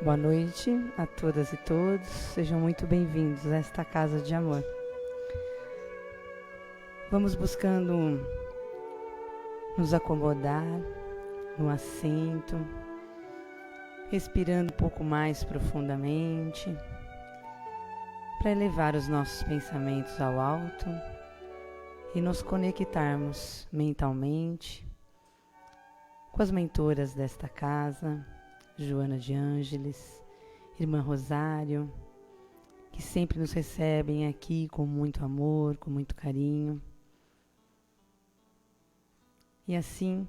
Boa noite a todas e todos, sejam muito bem-vindos a esta casa de amor. Vamos buscando nos acomodar no assento, respirando um pouco mais profundamente, para elevar os nossos pensamentos ao alto e nos conectarmos mentalmente com as mentoras desta casa, Joana de Ângeles, Irmã Rosário, que sempre nos recebem aqui com muito amor, com muito carinho. E assim,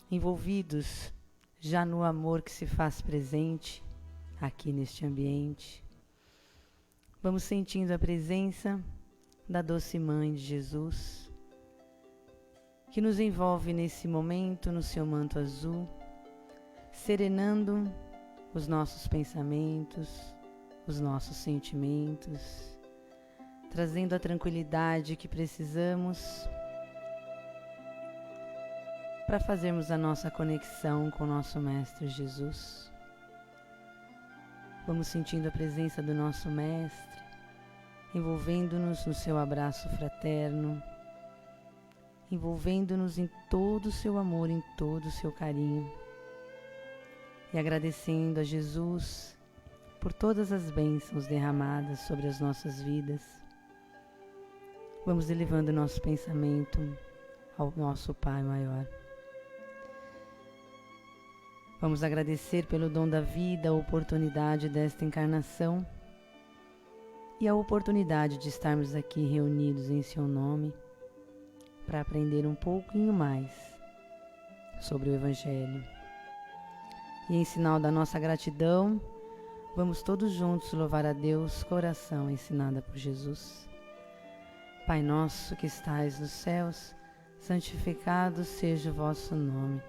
envolvidos já no amor que se faz presente aqui neste ambiente, vamos sentindo a presença da doce Mãe de Jesus, que nos envolve nesse momento no seu manto azul, serenando os nossos pensamentos, os nossos sentimentos, trazendo a tranquilidade que precisamos para fazermos a nossa conexão com o nosso Mestre Jesus. Vamos sentindo a presença do nosso Mestre, envolvendo-nos no seu abraço fraterno, envolvendo-nos em todo o seu amor, em todo o seu carinho. E agradecendo a Jesus por todas as bênçãos derramadas sobre as nossas vidas. Vamos elevando nosso pensamento ao nosso Pai maior. Vamos agradecer pelo dom da vida, a oportunidade desta encarnação e a oportunidade de estarmos aqui reunidos em seu nome para aprender um pouquinho mais sobre o Evangelho. E em sinal da nossa gratidão, vamos todos juntos louvar a Deus com a oração ensinada por Jesus. Pai nosso que estais nos céus, santificado seja o vosso nome.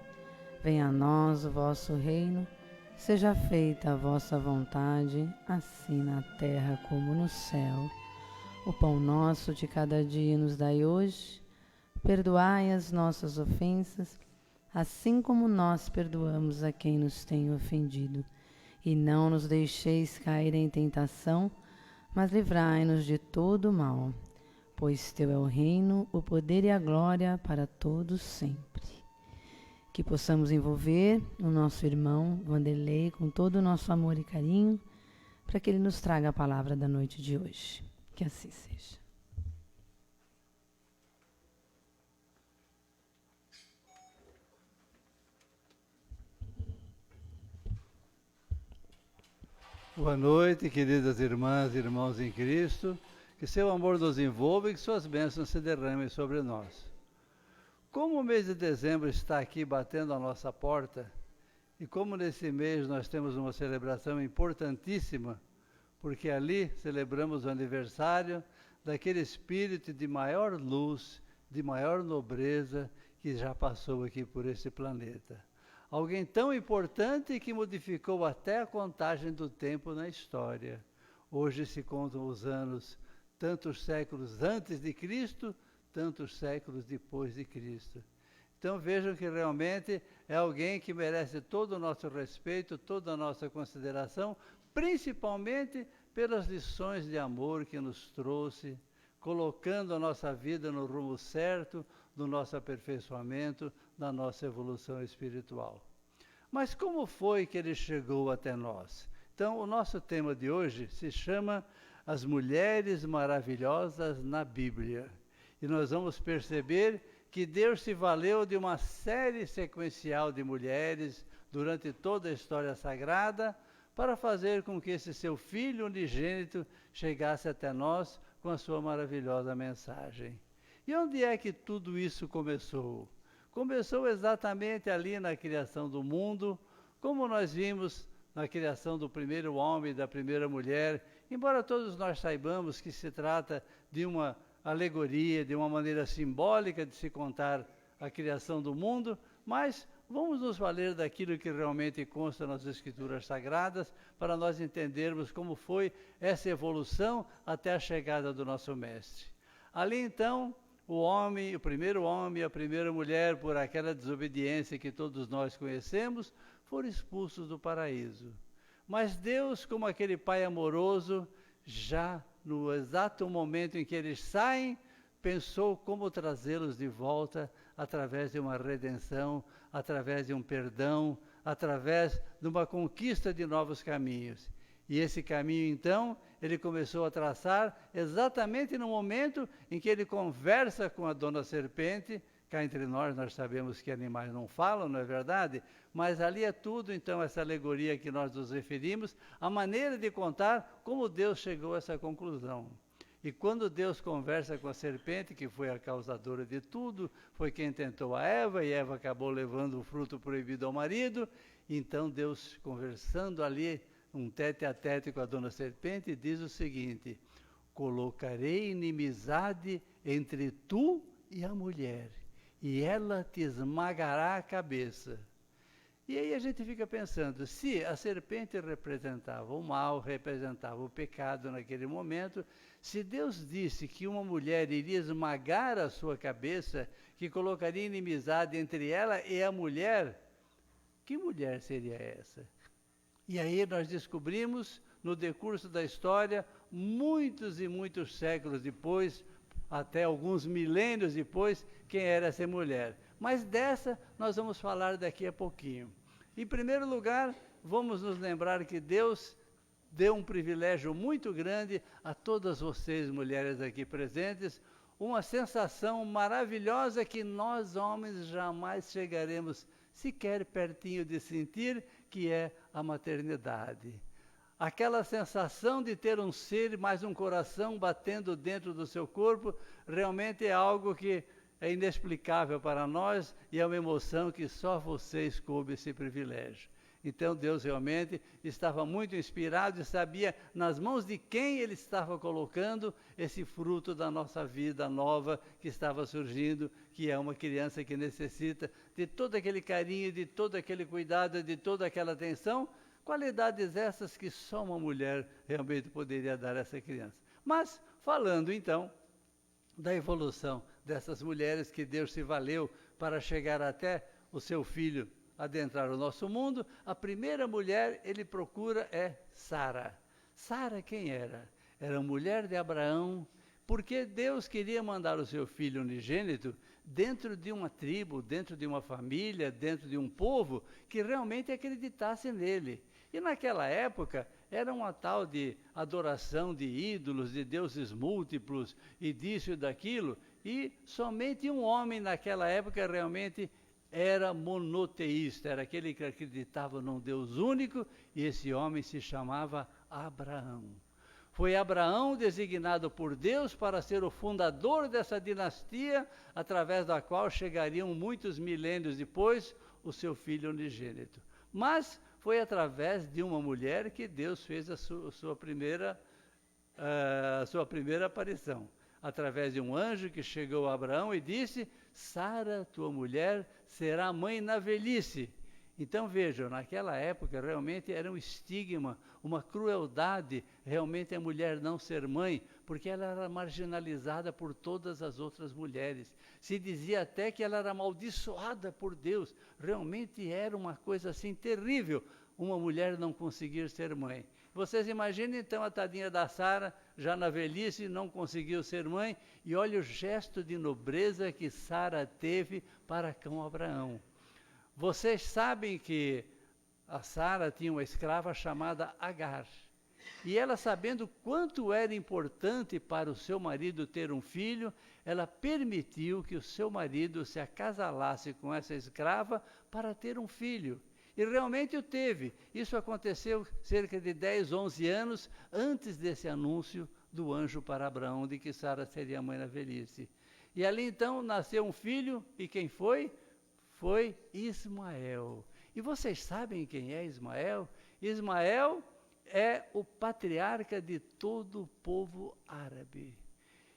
Venha a nós o vosso reino, seja feita a vossa vontade, assim na terra como no céu. O pão nosso de cada dia nos dai hoje. Perdoai as nossas ofensas, assim como nós perdoamos a quem nos tem ofendido. E não nos deixeis cair em tentação, mas livrai-nos de todo o mal. Pois teu é o reino, o poder e a glória para todos sempre. Que possamos envolver o nosso irmão Vanderlei com todo o nosso amor e carinho, para que ele nos traga a palavra da noite de hoje. Que assim seja. Boa noite, queridas irmãs e irmãos em Cristo, que seu amor nos envolva e que suas bênçãos se derramem sobre nós. Como o mês de dezembro está aqui batendo a nossa porta, e como nesse mês nós temos uma celebração importantíssima, porque ali celebramos o aniversário daquele espírito de maior luz, de maior nobreza que já passou aqui por esse planeta. Alguém tão importante que modificou até a contagem do tempo na história. Hoje se contam os anos, tantos séculos antes de Cristo, tantos séculos depois de Cristo. Então vejam que realmente é alguém que merece todo o nosso respeito, toda a nossa consideração, principalmente pelas lições de amor que nos trouxe, colocando a nossa vida no rumo certo do nosso aperfeiçoamento, da nossa evolução espiritual. Mas como foi que ele chegou até nós? Então, o nosso tema de hoje se chama As Mulheres Maravilhosas na Bíblia. E nós vamos perceber que Deus se valeu de uma série sequencial de mulheres durante toda a história sagrada para fazer com que esse seu Filho unigênito chegasse até nós com a sua maravilhosa mensagem. E onde é que tudo isso começou? Começou exatamente ali na criação do mundo, como nós vimos na criação do primeiro homem e da primeira mulher, embora todos nós saibamos que se trata de uma alegoria, de uma maneira simbólica de se contar a criação do mundo, mas vamos nos valer daquilo que realmente consta nas Escrituras Sagradas para nós entendermos como foi essa evolução até a chegada do nosso Mestre. Ali então, o primeiro homem e a primeira mulher, por aquela desobediência que todos nós conhecemos, foram expulsos do paraíso. Mas Deus, como aquele pai amoroso, já no exato momento em que eles saem, pensou como trazê-los de volta através de uma redenção, através de um perdão, através de uma conquista de novos caminhos. E esse caminho, então, ele começou a traçar exatamente no momento em que ele conversa com a dona serpente. Cá entre nós sabemos que animais não falam, não é verdade? Mas ali é tudo, então, essa alegoria que nós nos referimos, a maneira de contar como Deus chegou a essa conclusão. E quando Deus conversa com a serpente, que foi a causadora de tudo, foi quem tentou a Eva, e Eva acabou levando o fruto proibido ao marido, então Deus, conversando ali, um tete-a-tete com a dona serpente, diz o seguinte: colocarei inimizade entre tu e a mulher, e ela te esmagará a cabeça. E aí a gente fica pensando, se a serpente representava o mal, representava o pecado naquele momento, se Deus disse que uma mulher iria esmagar a sua cabeça, que colocaria inimizade entre ela e a mulher, que mulher seria essa? E aí nós descobrimos, no decurso da história, muitos e muitos séculos depois, até alguns milênios depois, quem era essa mulher. Mas dessa nós vamos falar daqui a pouquinho. Em primeiro lugar, vamos nos lembrar que Deus deu um privilégio muito grande a todas vocês, mulheres aqui presentes, uma sensação maravilhosa que nós, homens, jamais chegaremos sequer pertinho de sentir, que é a maternidade. Aquela sensação de ter um ser, mais um coração batendo dentro do seu corpo, realmente é algo que é inexplicável para nós e é uma emoção que só vocês coube esse privilégio. Então Deus realmente estava muito inspirado e sabia nas mãos de quem Ele estava colocando esse fruto da nossa vida nova que estava surgindo, que é uma criança que necessita de todo aquele carinho, de todo aquele cuidado, de toda aquela atenção, qualidades essas que só uma mulher realmente poderia dar a essa criança. Mas, falando então da evolução dessas mulheres que Deus se valeu para chegar até o seu filho adentrar o nosso mundo, a primeira mulher ele procura é Sara. Sara quem era? Era mulher de Abraão, porque Deus queria mandar o seu filho unigênito dentro de uma tribo, dentro de uma família, dentro de um povo que realmente acreditasse nele. E naquela época era uma tal de adoração de ídolos, de deuses múltiplos e disso e daquilo, e somente um homem naquela época realmente era monoteísta, era aquele que acreditava num Deus único, e esse homem se chamava Abraão. Foi Abraão designado por Deus para ser o fundador dessa dinastia, através da qual chegariam muitos milênios depois o seu filho unigênito. Mas foi através de uma mulher que Deus fez a sua primeira aparição. Através de um anjo que chegou a Abraão e disse: Sara, tua mulher, será mãe na velhice. Então vejam, naquela época realmente era um estigma, uma crueldade, realmente a mulher não ser mãe, porque ela era marginalizada por todas as outras mulheres. Se dizia até que ela era amaldiçoada por Deus. Realmente era uma coisa assim terrível, uma mulher não conseguir ser mãe. Vocês imaginem então a tadinha da Sara, já na velhice, não conseguiu ser mãe, e olha o gesto de nobreza que Sara teve para com Abraão. Vocês sabem que a Sara tinha uma escrava chamada Agar, e ela, sabendo quanto era importante para o seu marido ter um filho, ela permitiu que o seu marido se acasalasse com essa escrava para ter um filho. E realmente o teve. Isso aconteceu cerca de 10, 11 anos antes desse anúncio do anjo para Abraão de que Sara seria mãe na velhice. E ali então nasceu um filho, e quem foi? Foi Ismael. E vocês sabem quem é Ismael? Ismael é o patriarca de todo o povo árabe.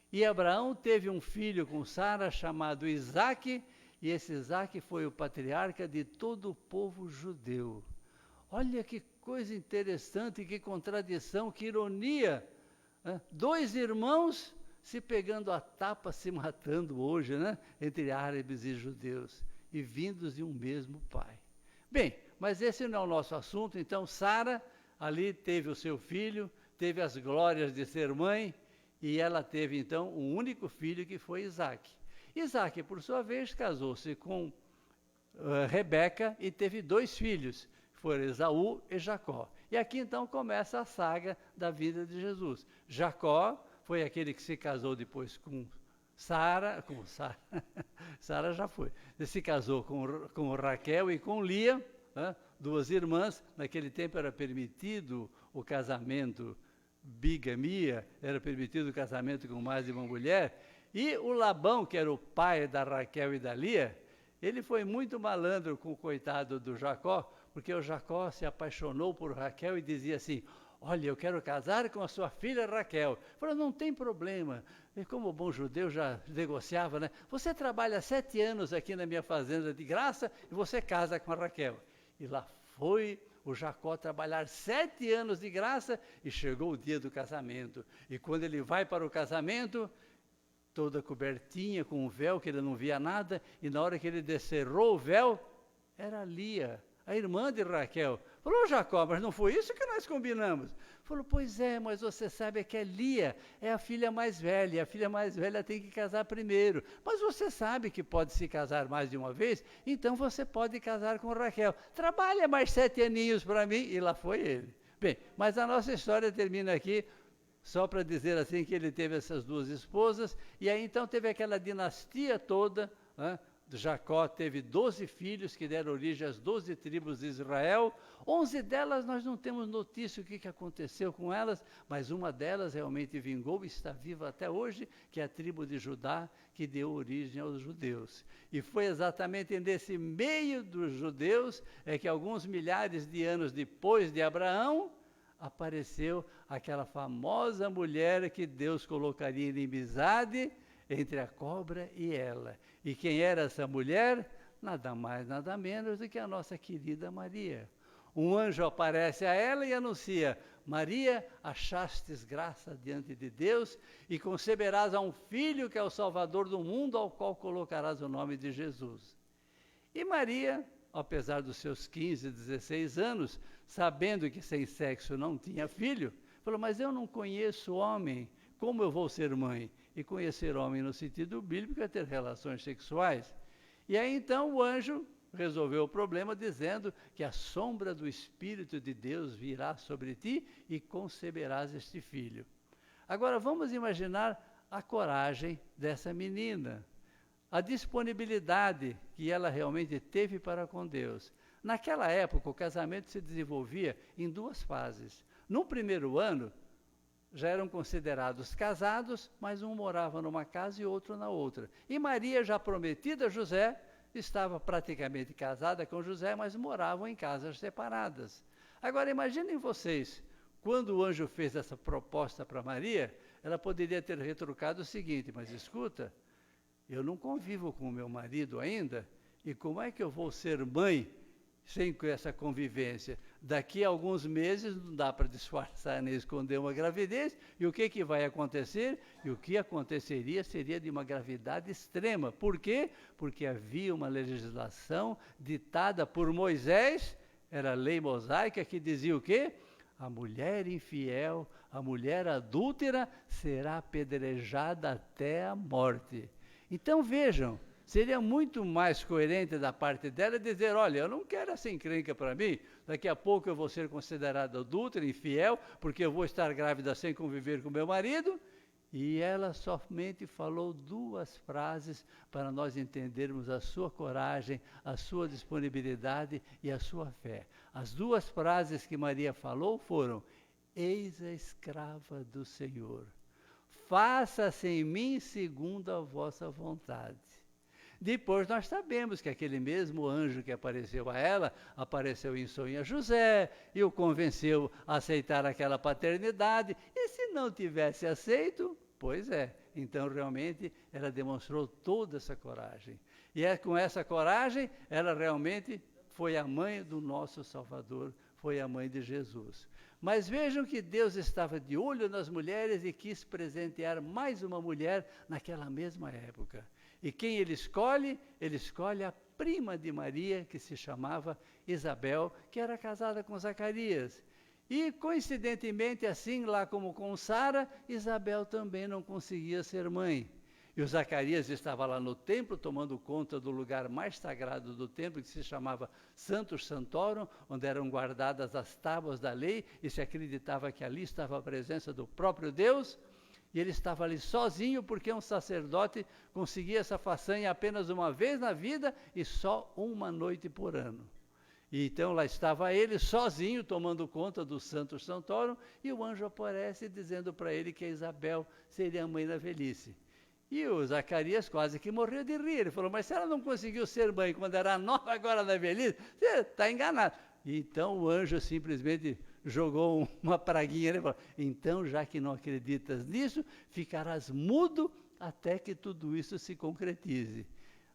E Abraão teve um filho com Sara chamado Isaque, e esse Isaque foi o patriarca de todo o povo judeu. Olha que coisa interessante, que contradição, que ironia. Né? Dois irmãos se pegando a tapa, se matando hoje, né? Entre árabes e judeus, e vindos de um mesmo pai. Bem, mas esse não é o nosso assunto. Então Sara, ali teve o seu filho, teve as glórias de ser mãe, e ela teve então um único filho que foi Isaque. Isaque, por sua vez, casou-se com Rebeca e teve 2 filhos, foram Esaú e Jacó. E aqui então começa a saga da vida de Jesus. Jacó foi aquele que se casou depois com Sara, Sara já foi, ele se casou com Raquel e com Lia, né, 2 irmãs. Naquele tempo era permitido o casamento, bigamia, era permitido o casamento com mais de uma mulher. E o Labão, que era o pai da Raquel e da Lia, ele foi muito malandro com o coitado do Jacó, porque o Jacó se apaixonou por Raquel e dizia assim: olha, eu quero casar com a sua filha Raquel. Falou, não tem problema. E como o bom judeu já negociava, né? Você trabalha 7 anos aqui na minha fazenda de graça e você casa com a Raquel. E lá foi o Jacó trabalhar 7 anos de graça e chegou o dia do casamento. E quando ele vai para o casamento, toda cobertinha com um véu que ele não via nada, e na hora que ele descerrou o véu, era Lia, a irmã de Raquel. Falou, Jacó, mas não foi isso que nós combinamos? Falou, pois é, mas você sabe que é Lia, é a filha mais velha, e a filha mais velha tem que casar primeiro. Mas você sabe que pode se casar mais de uma vez, então você pode casar com Raquel. Trabalha mais 7 aninhos para mim, e lá foi ele. Bem, mas a nossa história termina aqui, só para dizer assim que ele teve essas 2 esposas, e aí então teve aquela dinastia toda, né? Jacó teve 12 filhos que deram origem às 12 tribos de Israel. 11 delas nós não temos notícia o que aconteceu com elas, mas uma delas realmente vingou e está viva até hoje, que é a tribo de Judá, que deu origem aos judeus. E foi exatamente nesse meio dos judeus é que alguns milhares de anos depois de Abraão, apareceu aquela famosa mulher que Deus colocaria em inimizade entre a cobra e ela. E quem era essa mulher? Nada mais, nada menos do que a nossa querida Maria. Um anjo aparece a ela e anuncia: Maria, achastes graça diante de Deus e conceberás a um filho que é o Salvador do mundo, ao qual colocarás o nome de Jesus. E Maria, apesar dos seus 15, 16 anos, sabendo que sem sexo não tinha filho, falou, mas eu não conheço homem, como eu vou ser mãe? E conhecer homem no sentido bíblico é ter relações sexuais. E aí então o anjo resolveu o problema dizendo que a sombra do Espírito de Deus virá sobre ti e conceberás este filho. Agora vamos imaginar a coragem dessa menina, a disponibilidade que ela realmente teve para com Deus. Naquela época o casamento se desenvolvia em 2 fases. No primeiro ano, já eram considerados casados, mas um morava numa casa e outro na outra. E Maria, já prometida a José, estava praticamente casada com José, mas moravam em casas separadas. Agora imaginem vocês, quando o anjo fez essa proposta para Maria, ela poderia ter retrucado o seguinte, mas escuta, eu não convivo com o meu marido ainda, e como é que eu vou ser mãe sem essa convivência? Daqui a alguns meses não dá para disfarçar nem esconder uma gravidez, e o que vai acontecer? E o que aconteceria seria de uma gravidade extrema. Por quê? Porque havia uma legislação ditada por Moisés, era a lei mosaica, que dizia o quê? A mulher infiel, a mulher adúltera será apedrejada até a morte. Então vejam, seria muito mais coerente da parte dela dizer, olha, eu não quero essa encrenca para mim, daqui a pouco eu vou ser considerada adúltera, infiel, porque eu vou estar grávida sem conviver com meu marido. E ela somente falou 2 frases para nós entendermos a sua coragem, a sua disponibilidade e a sua fé. As 2 frases que Maria falou foram, eis a escrava do Senhor, faça-se em mim segundo a vossa vontade. Depois nós sabemos que aquele mesmo anjo que apareceu a ela, apareceu em sonho a José e o convenceu a aceitar aquela paternidade. E se não tivesse aceito, pois é, então realmente ela demonstrou toda essa coragem. E com essa coragem, ela realmente foi a mãe do nosso Salvador, foi a mãe de Jesus. Mas vejam que Deus estava de olho nas mulheres e quis presentear mais uma mulher naquela mesma época. E quem ele escolhe? Ele escolhe a prima de Maria, que se chamava Isabel, que era casada com Zacarias. E, coincidentemente, assim lá como com Sara, Isabel também não conseguia ser mãe. E o Zacarias estava lá no templo, tomando conta do lugar mais sagrado do templo, que se chamava Sanctus Sanctorum, onde eram guardadas as tábuas da lei, e se acreditava que ali estava a presença do próprio Deus. E ele estava ali sozinho, porque um sacerdote conseguia essa façanha apenas uma vez na vida e só uma noite por ano. E então lá estava ele sozinho, tomando conta do Sanctus Sanctorum, e o anjo aparece dizendo para ele que a Isabel seria a mãe da velhice. E o Zacarias quase que morreu de rir. Ele falou, mas se ela não conseguiu ser mãe quando era nova, agora na velhice, você está enganado. E então o anjo simplesmente jogou uma praguinha, ele falou, então já que não acreditas nisso, ficarás mudo até que tudo isso se concretize.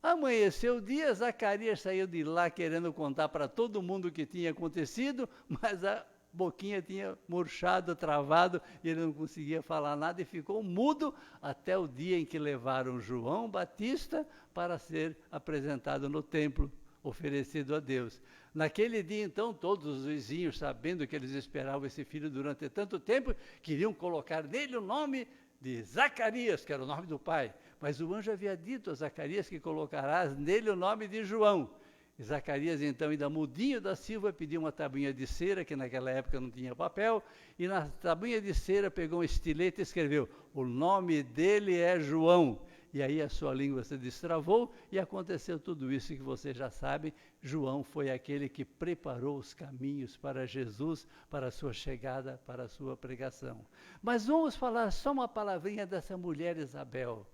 Amanheceu o dia, Zacarias saiu de lá querendo contar para todo mundo o que tinha acontecido, mas a boquinha tinha murchado, travado, e ele não conseguia falar nada e ficou mudo até o dia em que levaram João Batista para ser apresentado no templo, oferecido a Deus. Naquele dia, então, todos os vizinhos, sabendo que eles esperavam esse filho durante tanto tempo, queriam colocar nele o nome de Zacarias, que era o nome do pai. Mas o anjo havia dito a Zacarias que colocarás nele o nome de João. E Zacarias, então, ainda mudinho da Silva, pediu uma tabuinha de cera, que naquela época não tinha papel, e na tabuinha de cera pegou um estilete e escreveu, o nome dele é João. E aí a sua língua se destravou e aconteceu tudo isso que você já sabe. João foi aquele que preparou os caminhos para Jesus, para a sua chegada, para a sua pregação. Mas vamos falar só uma palavrinha dessa mulher Isabel.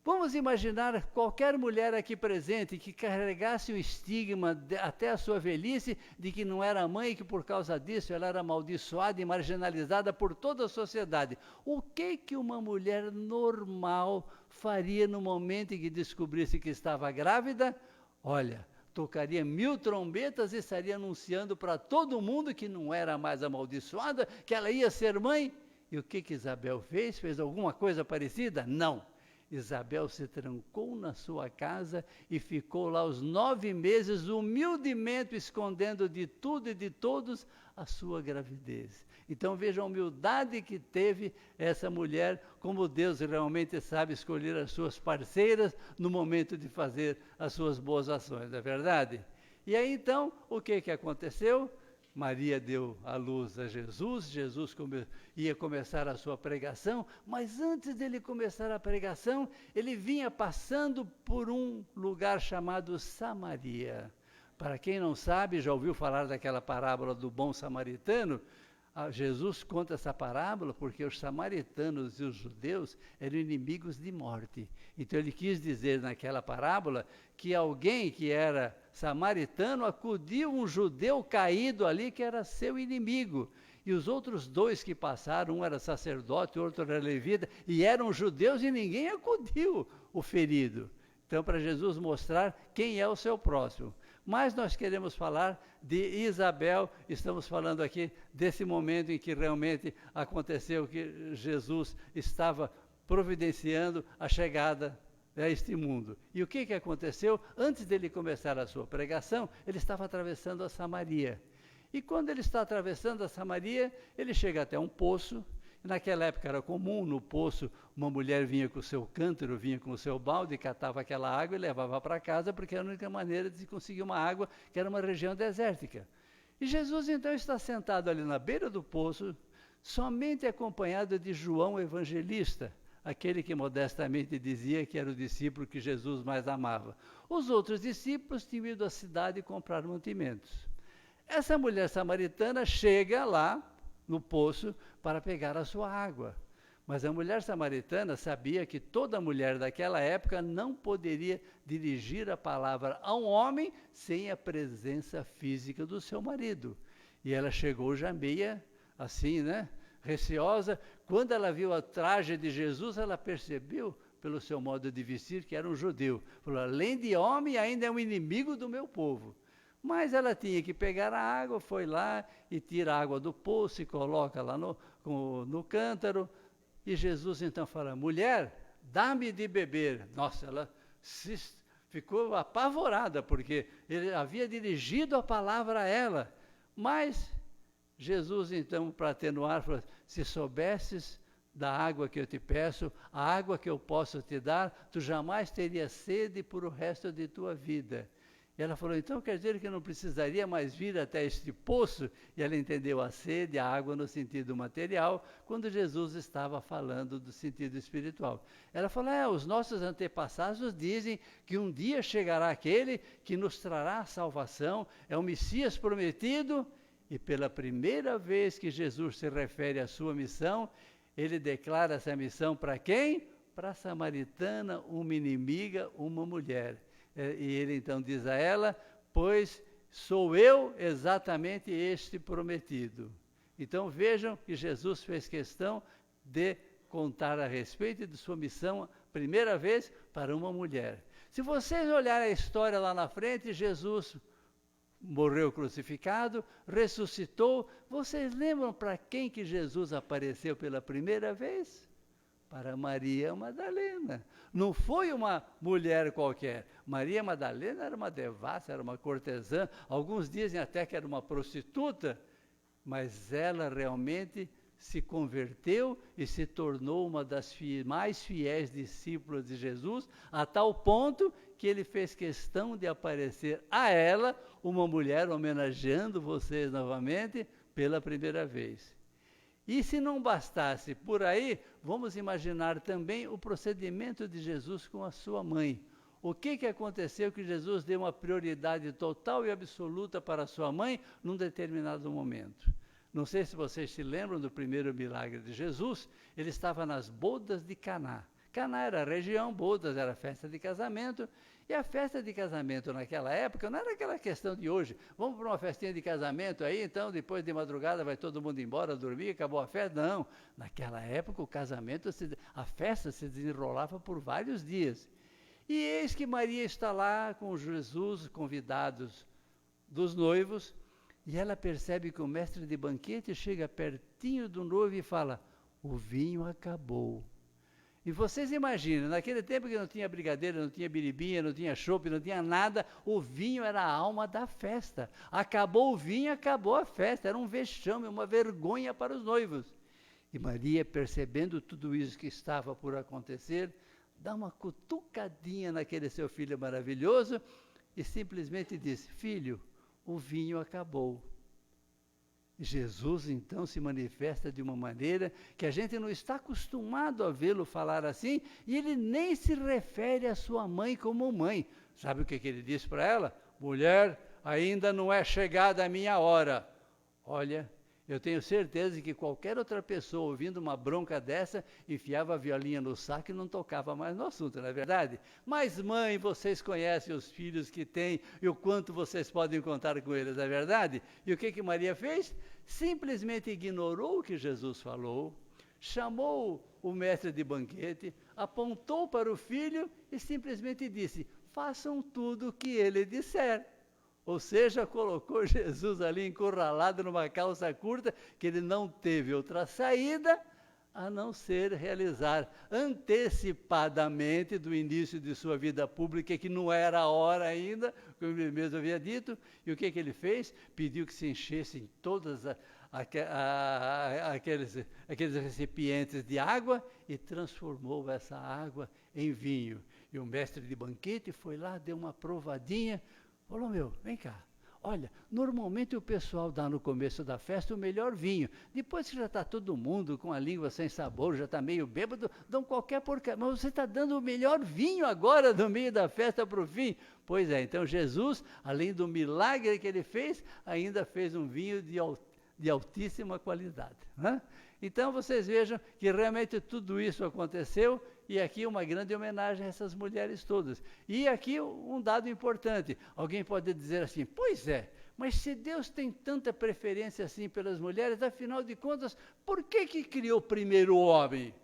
Vamos imaginar qualquer mulher aqui presente que carregasse o estigma até a sua velhice de que não era mãe e que por causa disso ela era amaldiçoada e marginalizada por toda a sociedade. O que uma mulher normal faria no momento em que descobrisse que estava grávida? Olha, tocaria 1000 trombetas e estaria anunciando para todo mundo que não era mais amaldiçoada, que ela ia ser mãe. E o que Isabel fez? Fez alguma coisa parecida? Não. Isabel se trancou na sua casa e ficou lá os 9 meses, humildemente escondendo de tudo e de todos a sua gravidez. Então veja a humildade que teve essa mulher, como Deus realmente sabe escolher as suas parceiras no momento de fazer as suas boas ações, não é verdade? E aí então, o que aconteceu? Maria deu à luz a Jesus, ia começar a sua pregação, mas antes dele começar a pregação, ele vinha passando por um lugar chamado Samaria. Para quem não sabe, já ouviu falar daquela parábola do bom samaritano? Jesus conta essa parábola porque os samaritanos e os judeus eram inimigos de morte. Então ele quis dizer naquela parábola que alguém que era samaritano acudiu um judeu caído ali que era seu inimigo. E os outros 2 que passaram, um era sacerdote, o outro era levita, e eram judeus e ninguém acudiu o ferido. Então, para Jesus mostrar quem é o seu próximo. Mas nós queremos falar de Isabel, estamos falando aqui desse momento em que realmente aconteceu que Jesus estava providenciando a chegada a este mundo. E o que aconteceu? Antes dele começar a sua pregação, ele estava atravessando a Samaria. E quando ele está atravessando a Samaria, ele chega até um poço. Naquela época era comum, no poço, uma mulher vinha com o seu cântaro, vinha com o seu balde, catava aquela água e levava para casa, porque era a única maneira de se conseguir uma água, que era uma região desértica. E Jesus então está sentado ali na beira do poço, somente acompanhado de João Evangelista, aquele que modestamente dizia que era o discípulo que Jesus mais amava. Os outros discípulos tinham ido à cidade comprar mantimentos. Essa mulher samaritana chega lá no poço para pegar a sua água. Mas a mulher samaritana sabia que toda mulher daquela época não poderia dirigir a palavra a um homem sem a presença física do seu marido. E ela chegou já meia assim, né, receosa. Quando ela viu a traje de Jesus, ela percebeu pelo seu modo de vestir que era um judeu. Falou, além de homem, ainda é um inimigo do meu povo. Mas ela tinha que pegar a água, foi lá e tira a água do poço e coloca lá no cântaro. E Jesus então fala, mulher, dá-me de beber. Nossa, ela ficou apavorada, porque ele havia dirigido a palavra a ela. Mas Jesus, então, para atenuar, falou: se soubesses da água que eu te peço, a água que eu posso te dar, tu jamais terias sede por o resto de tua vida. E ela falou: então quer dizer que eu não precisaria mais vir até este poço? E ela entendeu a sede, a água no sentido material, quando Jesus estava falando do sentido espiritual. Ela falou: os nossos antepassados dizem que um dia chegará aquele que nos trará a salvação, é o Messias prometido. E pela primeira vez que Jesus se refere à sua missão, ele declara essa missão para quem? Para a samaritana, uma inimiga, uma mulher. E ele então diz a ela: pois sou eu exatamente este prometido. Então vejam que Jesus fez questão de contar a respeito de sua missão, primeira vez, para uma mulher. Se vocês olharem a história lá na frente, Jesus morreu crucificado, ressuscitou. Vocês lembram para quem que Jesus apareceu pela primeira vez? Para Maria Madalena. Não foi uma mulher qualquer. Maria Madalena era uma devassa, era uma cortesã. Alguns dizem até que era uma prostituta, mas ela realmente se converteu e se tornou uma das mais fiéis discípulas de Jesus, a tal ponto que ele fez questão de aparecer a ela, uma mulher, homenageando vocês novamente pela primeira vez. E se não bastasse por aí, vamos imaginar também o procedimento de Jesus com a sua mãe. O que aconteceu que Jesus deu uma prioridade total e absoluta para a sua mãe num determinado momento? Não sei se vocês se lembram do primeiro milagre de Jesus. Ele estava nas bodas de Caná. Caná era a região, bodas era a festa de casamento. E a festa de casamento naquela época não era aquela questão de hoje. Vamos para uma festinha de casamento aí, então depois de madrugada vai todo mundo embora, dormir, acabou a festa. Não, naquela época o casamento, a festa se desenrolava por vários dias. E eis que Maria está lá com Jesus, convidados dos noivos, e ela percebe que o mestre de banquete chega pertinho do noivo e fala: o vinho acabou. E vocês imaginam, naquele tempo que não tinha brigadeiro, não tinha biribinha, não tinha chopp, não tinha nada, o vinho era a alma da festa. Acabou o vinho, acabou a festa. Era um vexame, uma vergonha para os noivos. E Maria, percebendo tudo isso que estava por acontecer, dá uma cutucadinha naquele seu filho maravilhoso e simplesmente diz: filho, o vinho acabou. Jesus, então, se manifesta de uma maneira que a gente não está acostumado a vê-lo falar assim, e ele nem se refere à sua mãe como mãe. Sabe o que ele disse para ela? Mulher, ainda não é chegada a minha hora. Olha, eu tenho certeza que qualquer outra pessoa ouvindo uma bronca dessa, enfiava a violinha no saco e não tocava mais no assunto, não é verdade? Mas mãe, vocês conhecem os filhos que têm e o quanto vocês podem contar com eles, não é verdade? E o que Maria fez? Simplesmente ignorou o que Jesus falou, chamou o mestre de banquete, apontou para o filho e simplesmente disse: façam tudo o que ele disser. Ou seja, colocou Jesus ali encurralado numa calça curta, que ele não teve outra saída a não ser realizar antecipadamente do início de sua vida pública, que não era a hora ainda, como ele mesmo havia dito. E o que ele fez? Pediu que se enchessem todas aqueles recipientes de água e transformou essa água em vinho. E o mestre de banquete foi lá, deu uma provadinha. Falou: meu, vem cá, olha, normalmente o pessoal dá no começo da festa o melhor vinho, depois que já está todo mundo com a língua sem sabor, já está meio bêbado, dão qualquer porcaria, mas você está dando o melhor vinho agora no meio da festa para o fim. Pois é, então Jesus, além do milagre que ele fez, ainda fez um vinho de altíssima qualidade, né? Então vocês vejam que realmente tudo isso aconteceu, e aqui uma grande homenagem a essas mulheres todas. E aqui um dado importante: alguém pode dizer assim, pois é, mas se Deus tem tanta preferência assim pelas mulheres, afinal de contas, por que criou primeiro o homem?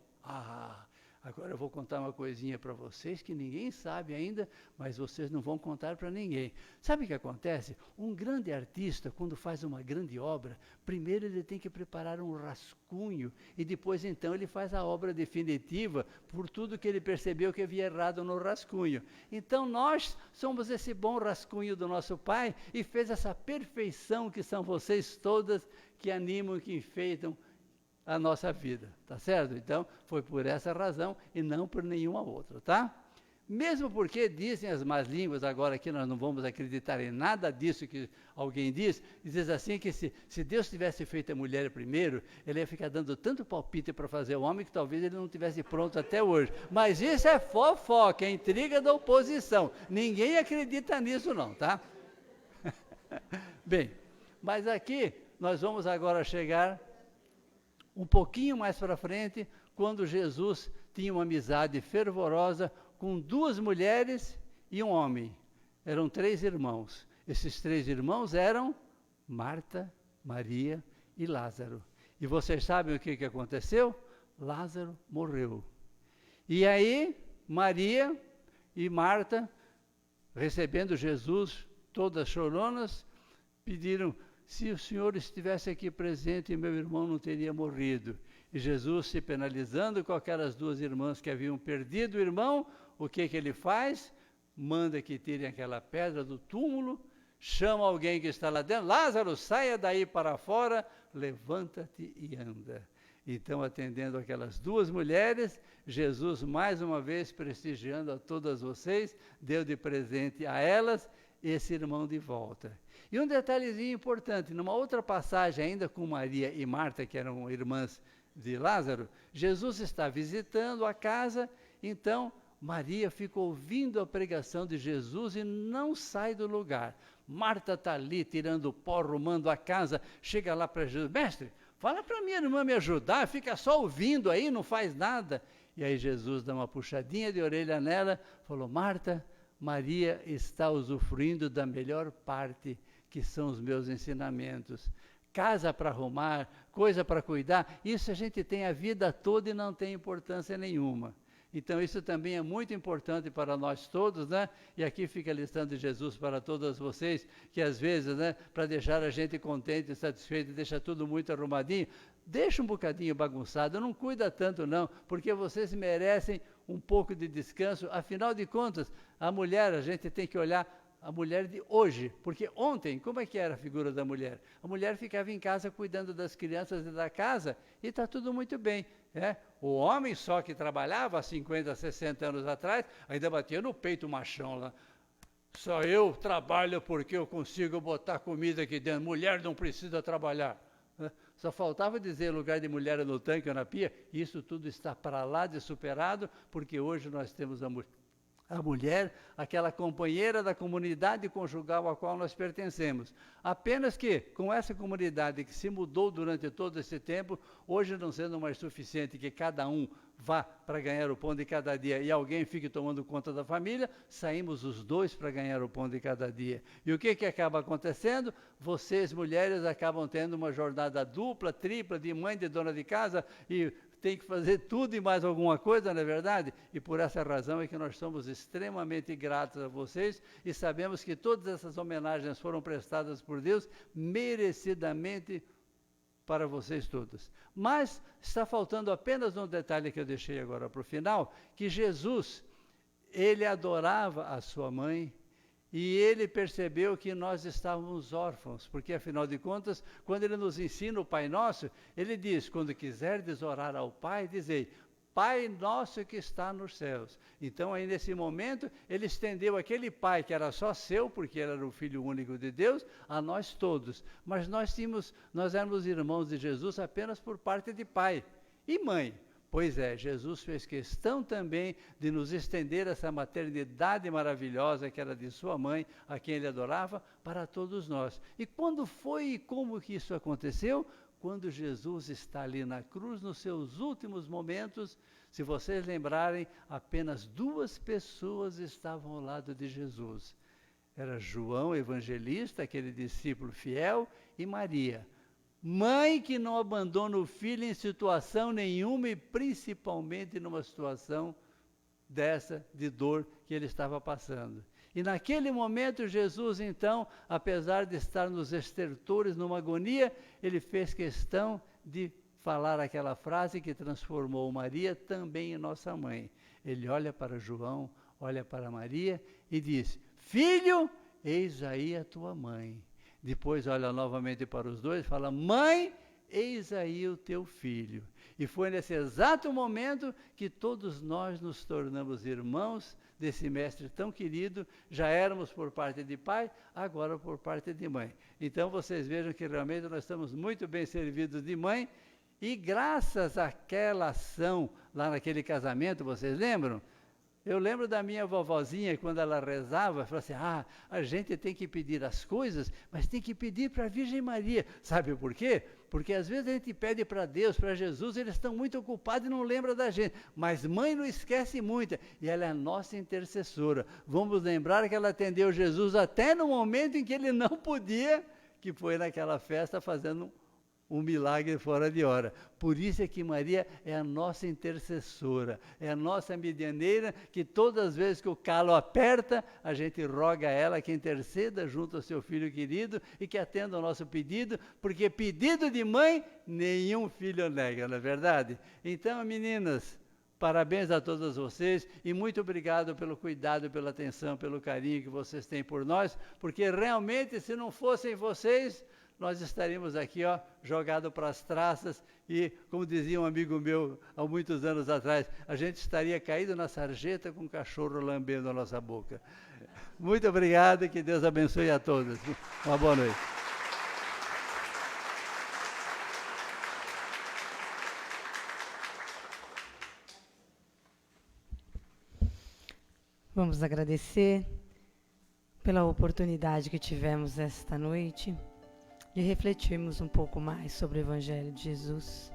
Agora eu vou contar uma coisinha para vocês que ninguém sabe ainda, mas vocês não vão contar para ninguém. Sabe o que acontece? Um grande artista, quando faz uma grande obra, primeiro ele tem que preparar um rascunho e depois então ele faz a obra definitiva por tudo que ele percebeu que havia errado no rascunho. Então nós somos esse bom rascunho do nosso Pai e fez essa perfeição que são vocês todas que animam, que enfeitam a nossa vida, tá certo? Então, foi por essa razão e não por nenhuma outra, tá? Mesmo porque dizem as más línguas, agora aqui nós não vamos acreditar em nada disso que alguém diz assim que se Deus tivesse feito a mulher primeiro, ele ia ficar dando tanto palpite para fazer o homem que talvez ele não tivesse pronto até hoje. Mas isso é fofoca, é intriga da oposição. Ninguém acredita nisso não, tá? Bem, mas aqui nós vamos agora chegar um pouquinho mais para frente, quando Jesus tinha uma amizade fervorosa com 2 mulheres e um homem. Eram 3 irmãos. Esses 3 irmãos eram Marta, Maria e Lázaro. E vocês sabem o que aconteceu? Lázaro morreu. E aí, Maria e Marta, recebendo Jesus, todas choronas, pediram: se o Senhor estivesse aqui presente, meu irmão não teria morrido. E Jesus, se penalizando com aquelas 2 irmãs que haviam perdido o irmão, o que ele faz? Manda que tirem aquela pedra do túmulo, chama alguém que está lá dentro: Lázaro, saia daí para fora, levanta-te e anda. Então, atendendo aquelas 2 mulheres, Jesus, mais uma vez, prestigiando a todas vocês, deu de presente a elas esse irmão de volta. E um detalhezinho importante, numa outra passagem ainda com Maria e Marta, que eram irmãs de Lázaro, Jesus está visitando a casa, então Maria fica ouvindo a pregação de Jesus e não sai do lugar. Marta está ali tirando pó, arrumando a casa, chega lá para Jesus: mestre, fala para minha irmã me ajudar, fica só ouvindo aí, não faz nada. E aí Jesus dá uma puxadinha de orelha nela, falou: Marta, Maria está usufruindo da melhor parte, que são os meus ensinamentos. Casa para arrumar, coisa para cuidar, isso a gente tem a vida toda e não tem importância nenhuma. Então isso também é muito importante para nós todos, né? E aqui fica a lição de Jesus para todas vocês, que às vezes, né, para deixar a gente contente e satisfeito, deixa tudo muito arrumadinho, deixa um bocadinho bagunçado, não cuida tanto não, porque vocês merecem um pouco de descanso. Afinal de contas, a mulher, a gente tem que olhar a mulher de hoje, porque ontem, como é que era a figura da mulher? A mulher ficava em casa cuidando das crianças e da casa, e está tudo muito bem. O homem só que trabalhava há 50, 60 anos atrás, ainda batia no peito o machão lá. Só eu trabalho porque eu consigo botar comida aqui dentro, mulher não precisa trabalhar. Só faltava dizer lugar de mulher no tanque ou na pia. Isso tudo está para lá de superado, porque hoje nós temos a mulher, aquela companheira da comunidade conjugal a qual nós pertencemos. Apenas que, com essa comunidade que se mudou durante todo esse tempo, hoje não sendo mais suficiente que cada um vá para ganhar o pão de cada dia e alguém fique tomando conta da família, saímos os 2 para ganhar o pão de cada dia. E o que acaba acontecendo? Vocês, mulheres, acabam tendo uma jornada dupla, tripla, de mãe, de dona de casa, e tem que fazer tudo e mais alguma coisa, não é verdade? E por essa razão é que nós somos extremamente gratos a vocês e sabemos que todas essas homenagens foram prestadas por Deus merecidamente para vocês todos. Mas está faltando apenas um detalhe que eu deixei agora para o final, que Jesus, ele adorava a sua mãe, e ele percebeu que nós estávamos órfãos, porque afinal de contas, quando ele nos ensina o Pai Nosso, ele diz: quando quiserdes orar ao Pai, dizei: Pai Nosso que está nos céus. Então aí nesse momento, ele estendeu aquele Pai que era só seu, porque ele era o Filho único de Deus, a nós todos. Mas nós éramos irmãos de Jesus apenas por parte de pai e mãe. Pois é, Jesus fez questão também de nos estender essa maternidade maravilhosa que era de sua mãe, a quem ele adorava, para todos nós. E quando foi e como que isso aconteceu? Quando Jesus está ali na cruz, nos seus últimos momentos, se vocês lembrarem, apenas 2 pessoas estavam ao lado de Jesus. Era João, evangelista, aquele discípulo fiel, e Maria. Mãe que não abandona o filho em situação nenhuma e principalmente numa situação dessa de dor que ele estava passando. E naquele momento Jesus, então, apesar de estar nos estertores, numa agonia, ele fez questão de falar aquela frase que transformou Maria também em nossa mãe. Ele olha para João, olha para Maria e diz: filho, eis aí a tua mãe. Depois olha novamente para os dois e fala: mãe, eis aí o teu filho. E foi nesse exato momento que todos nós nos tornamos irmãos desse mestre tão querido. Já éramos por parte de pai, agora por parte de mãe. Então vocês vejam que realmente nós estamos muito bem servidos de mãe. E graças àquela ação lá naquele casamento, vocês lembram? Eu lembro da minha vovozinha, quando ela rezava, falava assim: a gente tem que pedir as coisas, mas tem que pedir para a Virgem Maria. Sabe por quê? Porque às vezes a gente pede para Deus, para Jesus, eles estão muito ocupados e não lembram da gente. Mas mãe não esquece muito, e ela é a nossa intercessora. Vamos lembrar que ela atendeu Jesus até no momento em que ele não podia, que foi naquela festa fazendo um milagre fora de hora. Por isso é que Maria é a nossa intercessora, é a nossa medianeira, que todas as vezes que o calo aperta, a gente roga a ela que interceda junto ao seu filho querido e que atenda ao nosso pedido, porque pedido de mãe, nenhum filho nega, não é verdade? Então, meninas, parabéns a todas vocês e muito obrigado pelo cuidado, pela atenção, pelo carinho que vocês têm por nós, porque realmente, se não fossem vocês, nós estaríamos aqui, jogado para as traças e, como dizia um amigo meu há muitos anos atrás, a gente estaria caído na sarjeta com um cachorro lambendo a nossa boca. Muito obrigado e que Deus abençoe a todos. Uma boa noite. Vamos agradecer pela oportunidade que tivemos esta noite de refletirmos um pouco mais sobre o Evangelho de Jesus.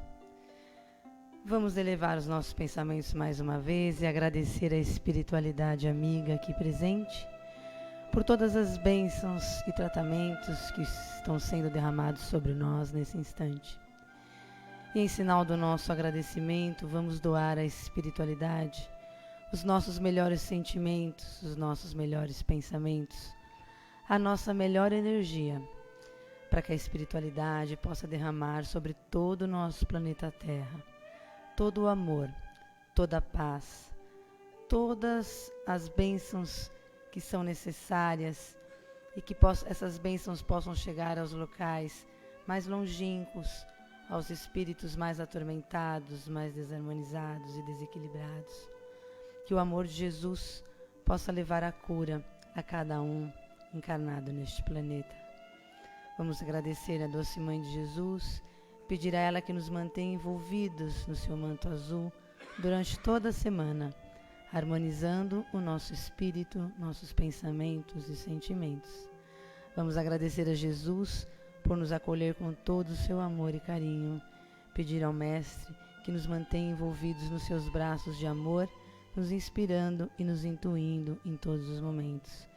Vamos elevar os nossos pensamentos mais uma vez e agradecer a espiritualidade amiga aqui presente por todas as bênçãos e tratamentos que estão sendo derramados sobre nós nesse instante. E em sinal do nosso agradecimento, vamos doar à espiritualidade os nossos melhores sentimentos, os nossos melhores pensamentos, a nossa melhor energia, para que a espiritualidade possa derramar sobre todo o nosso planeta Terra todo o amor, toda a paz, todas as bênçãos que são necessárias e que essas bênçãos possam chegar aos locais mais longínquos, aos espíritos mais atormentados, mais desarmonizados e desequilibrados. Que o amor de Jesus possa levar a cura a cada um encarnado neste planeta. Vamos agradecer a doce Mãe de Jesus, pedir a ela que nos mantenha envolvidos no seu manto azul durante toda a semana, harmonizando o nosso espírito, nossos pensamentos e sentimentos. Vamos agradecer a Jesus por nos acolher com todo o seu amor e carinho, pedir ao Mestre que nos mantenha envolvidos nos seus braços de amor, nos inspirando e nos intuindo em todos os momentos.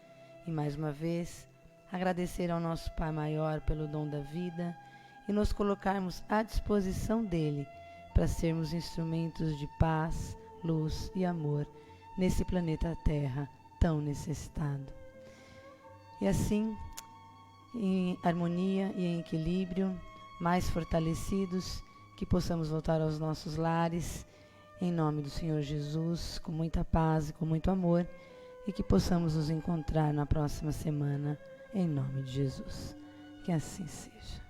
E mais uma vez, agradecer ao nosso Pai Maior pelo dom da vida e nos colocarmos à disposição dele para sermos instrumentos de paz, luz e amor nesse planeta Terra tão necessitado. E assim, em harmonia e em equilíbrio, mais fortalecidos, que possamos voltar aos nossos lares, em nome do Senhor Jesus, com muita paz e com muito amor, e que possamos nos encontrar na próxima semana, em nome de Jesus. Que assim seja.